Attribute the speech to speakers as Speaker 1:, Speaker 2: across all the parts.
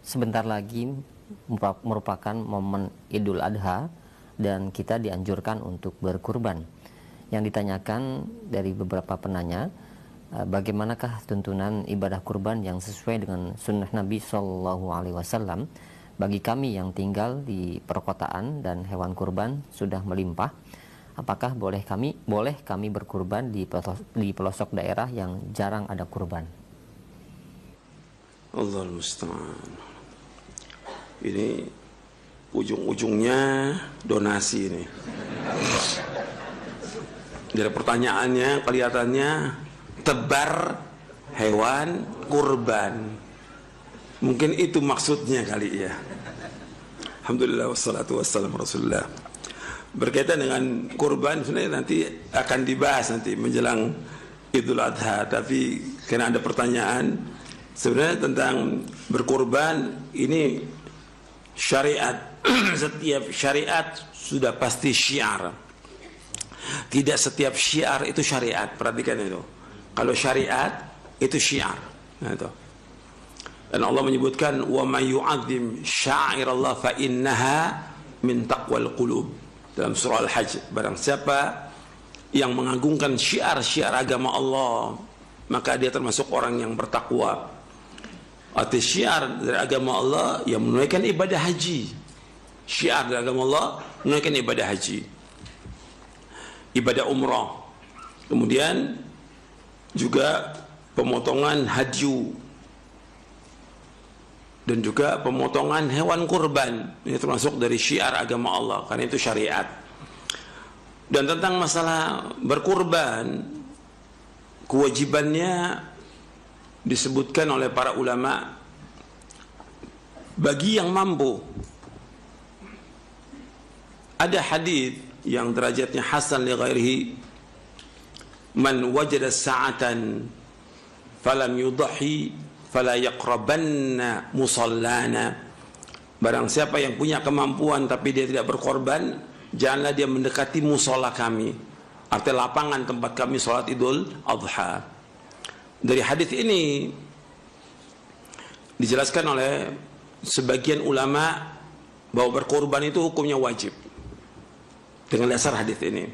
Speaker 1: sebentar lagi merupakan momen Idul Adha dan kita dianjurkan untuk berkurban. Yang ditanyakan dari beberapa penanya, bagaimanakah tuntunan ibadah kurban yang sesuai dengan sunnah Nabi SAW bagi kami yang tinggal di perkotaan dan hewan kurban sudah melimpah? Apakah boleh kami berkurban di pelosok daerah yang jarang ada kurban?
Speaker 2: Allahul musta'an. Ini ujung-ujungnya donasi ini. Dari pertanyaannya kelihatannya tebar hewan kurban. Mungkin itu maksudnya kali ya. Alhamdulillah wassalatu wassalamu rasulullah. Berkaitan dengan kurban sebenarnya nanti akan dibahas nanti menjelang Idul Adha. Tapi karena ada pertanyaan sebenarnya tentang berkurban ini syariat. Setiap syariat sudah pasti syiar. Tidak setiap syiar itu syariat. Perhatikan itu. Kalau syariat itu syiar. Nah, itu. Dan Allah menyebutkan wa may yu'azzim sya'irallah fa innaha min taqwal qulub. Dalam surah Al-Hajj, barang siapa yang mengagungkan syiar-syiar agama Allah, maka dia termasuk orang yang bertakwa. Arti syiar dari agama Allah yang menunaikan ibadah haji. Syiar dari agama Allah menunaikan ibadah haji, ibadah umrah, kemudian juga pemotongan hadyu dan juga pemotongan hewan kurban. Ini termasuk dari syiar agama Allah karena itu syariat. Dan tentang masalah berkurban, kewajibannya disebutkan oleh para ulama bagi yang mampu. Ada hadis yang derajatnya hasan li ghairihi, man wajada sa'atan falam yudhi fala yaqrabanna musallana. Barang siapa yang punya kemampuan tapi dia tidak berkorban, janganlah dia mendekati musola kami, artinya lapangan tempat kami sholat Idul Adha. Dari hadis ini dijelaskan oleh sebagian ulama bahwa berkorban itu hukumnya wajib dengan dasar hadis ini.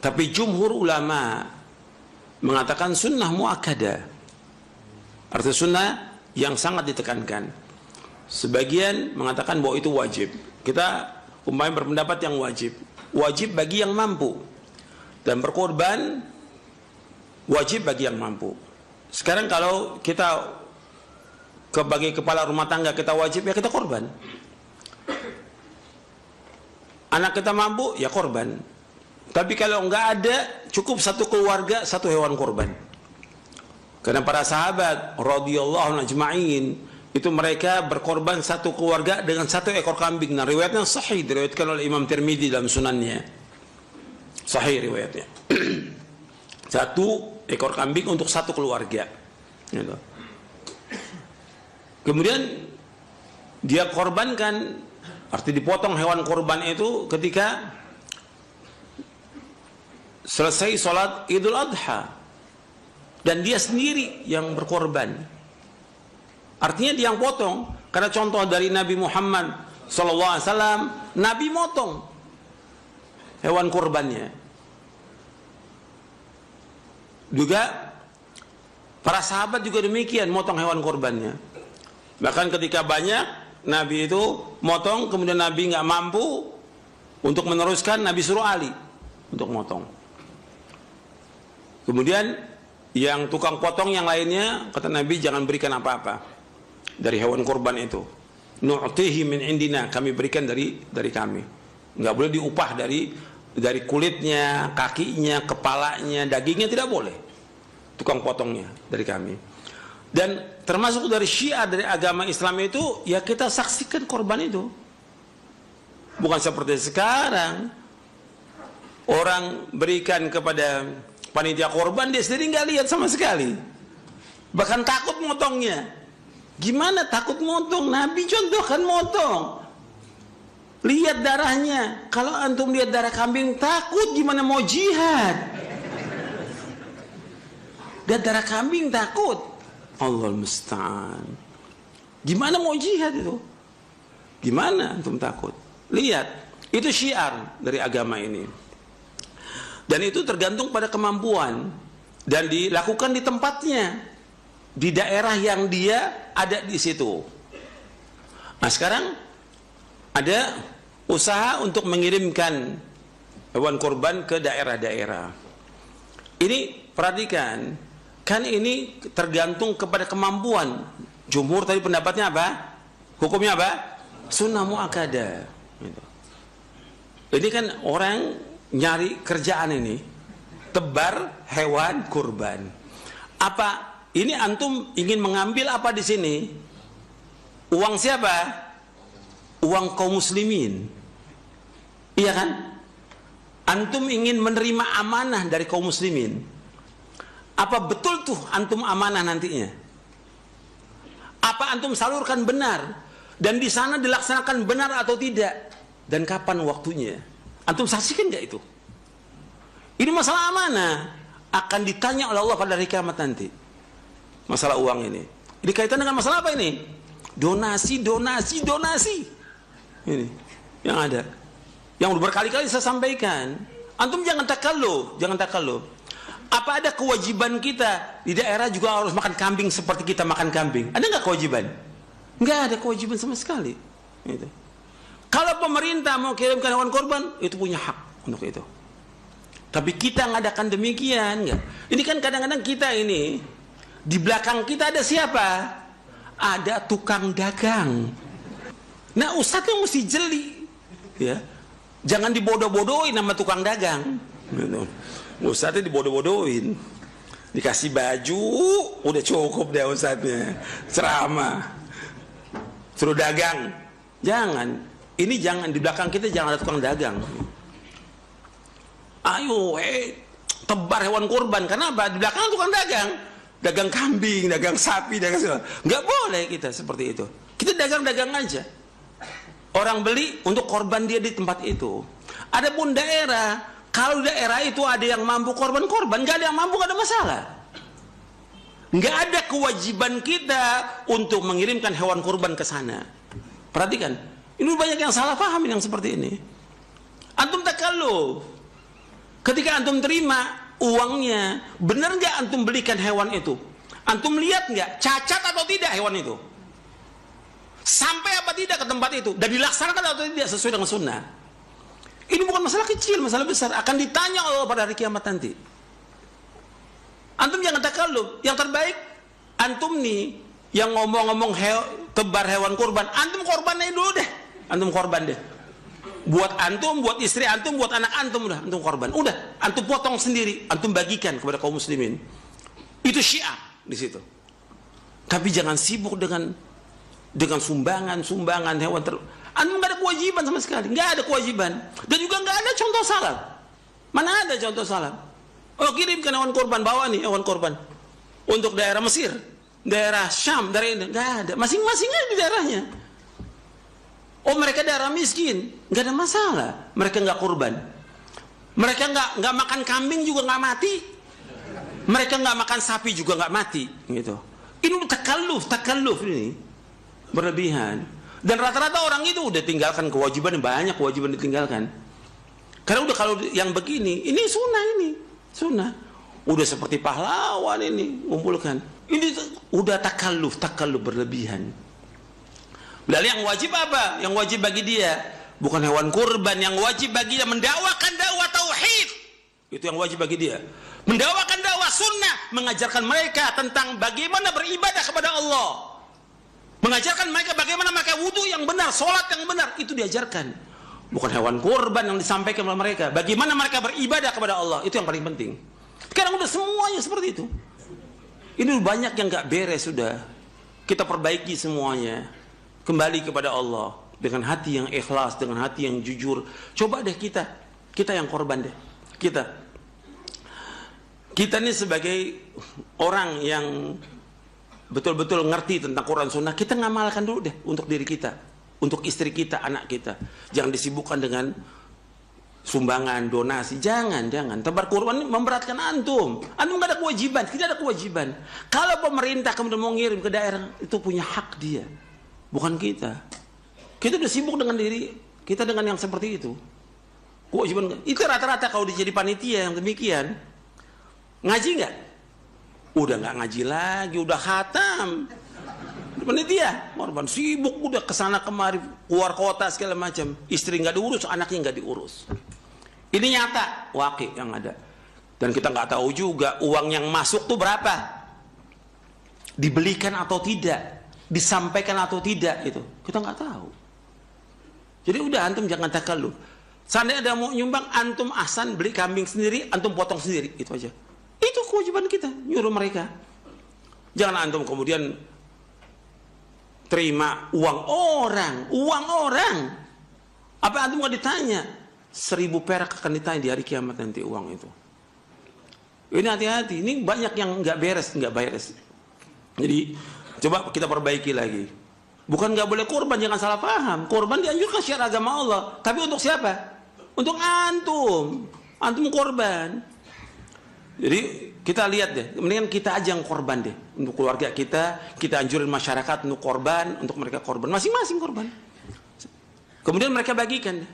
Speaker 2: Tapi jumhur ulama mengatakan sunnah muakkadah, artinya sunnah yang sangat ditekankan. Sebagian mengatakan bahwa itu wajib. Kita umpamanya berpendapat yang wajib bagi yang mampu, dan berkorban wajib bagi yang mampu. Sekarang kalau kita sebagai kepala rumah tangga kita wajib, ya kita korban. Anak kita mampu, ya korban. Tapi kalau enggak ada, cukup satu keluarga, satu hewan korban. Karena para sahabat radhiyallahu ajma'in itu mereka berkorban satu keluarga dengan satu ekor kambing. Nah, riwayatnya sahih, diriwayatkan oleh Imam Tirmidzi dalam sunannya. Sahih riwayatnya. Satu ekor kambing untuk satu keluarga. Gitu. Kemudian dia korbankan, arti dipotong hewan korban itu ketika selesai sholat Idul Adha, dan dia sendiri yang berkorban. Artinya dia yang potong, karena contoh dari Nabi Muhammad SAW, Nabi motong hewan korbannya. Juga para sahabat juga demikian, motong hewan korbannya. Bahkan ketika banyak, Nabi itu motong, kemudian Nabi nggak mampu untuk meneruskan, Nabi suruh Ali untuk motong. Kemudian yang tukang potong yang lainnya, kata Nabi, jangan berikan apa-apa dari hewan korban itu. Nu'tihi min indina, kami berikan dari kami. Nggak boleh diupah dari kulitnya, kakinya, kepalanya, dagingnya, tidak boleh. Tukang potongnya dari kami. Dan termasuk dari syiar dari agama Islam itu, ya kita saksikan korban itu. Bukan seperti sekarang orang berikan kepada panitia korban, dia sendiri nggak lihat sama sekali, bahkan takut motongnya. Gimana takut motong? Nabi contohkan motong, lihat darahnya. Kalau antum lihat darah kambing takut, gimana mau jihad? Lihat darah kambing takut. Allahul musta'an. Gimana mau jihad itu? Gimana antum takut? Lihat, itu syiar dari agama ini. Dan itu tergantung pada kemampuan dan dilakukan di tempatnya, di daerah yang dia ada di situ. Nah, sekarang ada usaha untuk mengirimkan hewan kurban ke daerah-daerah. Ini perhatikan, kan ini tergantung kepada kemampuan. Jumhur tadi pendapatnya apa? Hukumnya apa? Sunnah muakkadah. Ini kan orang nyari kerjaan ini, tebar hewan kurban. Apa ini antum ingin mengambil apa di sini? Uang siapa? Uang kaum muslimin. Iya kan? Antum ingin menerima amanah dari kaum muslimin. Apa betul tuh antum amanah nantinya? Apa antum salurkan benar? Dan di sana dilaksanakan benar atau tidak? Dan kapan waktunya? Antum saksikan gak itu? Ini masalah amanah, akan ditanya oleh Allah pada hari kiamat nanti. Masalah uang ini. Ini kaitan dengan masalah apa ini? Donasi. Ini yang ada. Yang berkali-kali saya sampaikan. Antum jangan takalluf. Apa ada kewajiban kita di daerah juga harus makan kambing seperti kita makan kambing? Ada nggak kewajiban? Nggak ada kewajiban sama sekali. Gitu. Kalau pemerintah mau kirimkan hewan korban, itu punya hak untuk itu. Tapi kita ngadakan demikian, nggak? Ini kan kadang-kadang kita ini di belakang kita ada siapa? Ada tukang dagang. Nah, ustadznya mesti jeli, ya. Jangan dibodoh-bodohin sama tukang dagang. Gitu. Ustadznya dibodoh-bodohin, dikasih baju, udah cukup deh ustadznya. Ceramah, suruh dagang. Jangan. Ini jangan, di belakang kita jangan ada tukang dagang. Ayo, tebar hewan kurban. Kenapa? Di belakang tukang dagang. Dagang kambing, dagang sapi, dagang segala. Nggak boleh kita seperti itu. Kita dagang-dagang aja. Orang beli untuk korban dia di tempat itu. Adapun daerah, kalau daerah itu ada yang mampu korban-korban, nggak ada yang mampu, nggak ada masalah. Nggak ada kewajiban kita untuk mengirimkan hewan kurban ke sana. Perhatikan, ini banyak yang salah paham yang seperti ini. Antum takalluf. Ketika antum terima uangnya, benar nggak antum belikan hewan itu? Antum lihat nggak cacat atau tidak hewan itu? Sampai apa tidak ke tempat itu? Dan dilaksanakan atau tidak sesuai dengan sunnah? Ini bukan masalah kecil, masalah besar. Akan ditanya Allah pada hari kiamat nanti. Antum jangan takalluf. Yang terbaik, antum nih yang ngomong-ngomong tebar hewan kurban, antum korbannya dulu deh. Antum korban deh. Buat antum, buat istri antum, buat anak antum, udah antum korban. Udah, antum potong sendiri, antum bagikan kepada kaum muslimin. Itu syiar di situ. Tapi jangan sibuk dengan sumbangan hewan antum nggak ada kewajiban sama sekali, nggak ada kewajiban. Dan juga nggak ada contoh salaf. Mana ada contoh salaf? Oh, kirimkan hewan korban, bawa nih hewan korban untuk daerah Mesir, daerah Syam, daerah ini, nggak ada. Masing-masing aja di daerahnya. Oh, mereka daerah miskin, nggak ada masalah. Mereka nggak kurban. Mereka nggak makan kambing juga nggak mati. Mereka nggak makan sapi juga nggak mati. Gitu. Ini udah takalluf ini berlebihan. Dan rata-rata orang itu udah tinggalkan kewajiban, banyak kewajiban ditinggalkan. Karena udah kalau yang begini, ini sunnah. Udah seperti pahlawan ini ngumpulkan. Ini udah takalluf berlebihan. Padahal yang wajib apa? Yang wajib bagi dia bukan hewan kurban, yang wajib bagi dia mendakwakan dakwah tauhid. Itu yang wajib bagi dia. Mendakwakan dakwah sunnah, mengajarkan mereka tentang bagaimana beribadah kepada Allah. Mengajarkan mereka bagaimana mereka wudu yang benar, sholat yang benar, itu diajarkan. Bukan hewan kurban yang disampaikan oleh mereka. Bagaimana mereka beribadah kepada Allah, itu yang paling penting. Sekarang udah semuanya seperti itu. Ini banyak yang gak beres sudah. Kita perbaiki semuanya. Kembali kepada Allah dengan hati yang ikhlas, dengan hati yang jujur. Coba deh kita yang korban deh. Kita ini sebagai orang yang betul-betul ngerti tentang Quran Sunnah, kita ngamalkan dulu deh untuk diri kita, untuk istri kita, anak kita. Jangan disibukkan dengan sumbangan, donasi. Jangan. Tebar kurban memberatkan antum. Antum gak ada kewajiban, tidak ada kewajiban. Kalau pemerintah kemudian mau ngirim ke daerah, itu punya hak dia. bukan kita. Kita udah sibuk dengan diri kita dengan yang seperti itu. Kewajiban itu rata-rata kalau jadi panitia yang demikian, ngaji nggak? Udah nggak ngaji lagi, udah khatam. Panitia, korban sibuk udah kesana kemari, keluar kota segala macam. Istri nggak diurus, anaknya nggak diurus. Ini nyata, wakil yang ada. Dan kita nggak tahu juga uang yang masuk tuh berapa, dibelikan atau tidak, disampaikan atau tidak, itu kita nggak tahu. Jadi udah antum jangan takaluf. Seandainya ada mau nyumbang, antum ahsan beli kambing sendiri, antum potong sendiri, itu aja. Itu kewajiban kita, nyuruh mereka. Jangan antum kemudian terima uang orang. Apa antum nggak ditanya? 1000 perak akan ditanya di hari kiamat nanti uang itu. Ini hati-hati, ini banyak yang nggak beres. Jadi coba kita perbaiki lagi. Bukan nggak boleh korban, jangan salah paham. Korban dianjurkan syiar agama Allah. Tapi untuk siapa? Untuk antum korban. Jadi kita lihat deh, mendingan kita aja yang korban deh. Untuk keluarga kita anjurin masyarakat untuk korban, untuk mereka korban, masing-masing korban. Kemudian mereka bagikan deh.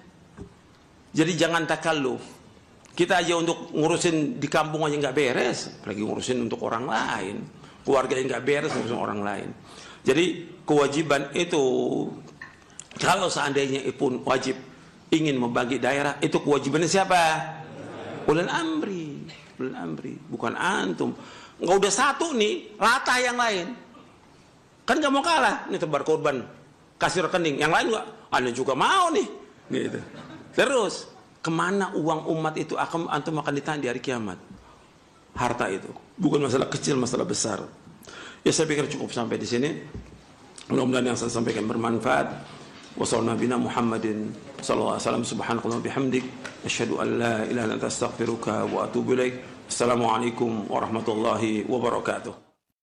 Speaker 2: Jadi jangan takalluf. Kita aja untuk ngurusin di kampung aja nggak beres, apalagi ngurusin untuk orang lain. Keluarga yang nggak beres, ngurusin orang lain. Jadi kewajiban itu, kalau seandainya pun wajib ingin membagi daerah, itu kewajibannya siapa? Ulil amri, bukan antum. Nggak udah satu nih, rata yang lain. Kan nggak mau kalah, nih tebar korban, kasih rekening. Yang lain nggak, anda juga mau nih. Gitu. Terus kemana uang umat itu antum akan ditanya di hari kiamat? Harta itu bukan masalah kecil, masalah besar. Ya saya pikir cukup sampai di sini. Mudah-mudahan yang saya sampaikan bermanfaat. Wassallallahu nabiyana Muhammadin sallallahu alaihi wasallam, subhanakallahumma bihamdik asyhadu an la ilaha illa anta astaghfiruka wa atubu ilaik. Assalamualaikum warahmatullahi wabarakatuh.